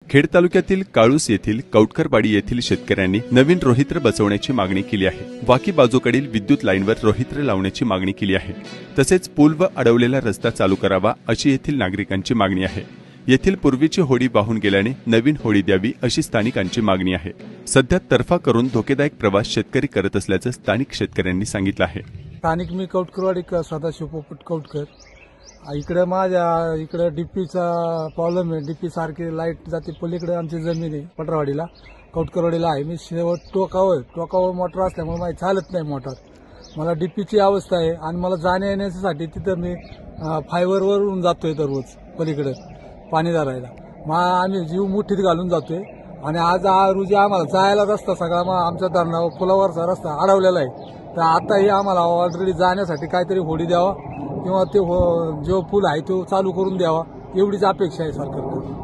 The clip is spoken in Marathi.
खेड तालुक्यातील काळूस येथील कौटकरवाडी येथील शेतकऱ्यांनी नवीन रोहित्र बसवण्याची मागणी केली आहे। वाकी बाजूकडील विद्युत लाईनवर रोहित्र लावण्याची मागणी केली आहे। तसेच पूल व अडवलेला रस्ता चालू करावा अशी येथील नागरिकांची मागणी आहे। येथील पूर्वीची होडी वाहून गेल्याने नवीन होडी द्यावी अशी स्थानिकांची मागणी आहे। सध्या तर्फा करून धोकेदायक प्रवास शेतकरी करत असल्याचं स्थानिक शेतकऱ्यांनी सांगितलं आहे। स्थानिक मी कौटकरवाडी सदाशिव पोपट कौटकर। इकडे माझ्या इकडे डीपीचा प्रॉब्लेम आहे। डीपी सारखी लाईट जाते पलीकडे आमची जमीन आहे पटरवाडीला कौटकरवाडीला आहे। मी शेवट टोकावर मोटर असल्यामुळे माझी चालत नाही मोटर। मला डीपीची अवस्था आहे आणि मला जाण्या येण्यासाठी तिथं मी फायबरवरून जातोय दररोज पलीकडे पाणी धरायला। आम्ही जीव मुठीत घालून जातोय आणि आज रोजी आम्हाला जायला रस्ता सगळा आमच्या धरणावर पुलावरचा रस्ता अडवलेला आहे। तर आताही आम्हाला ऑलरेडी जाण्यासाठी काहीतरी होडी द्यावा किंवा ते जो पूल आहे तो चालू करून द्यावा एवढीच अपेक्षा आहे सरकारकडे।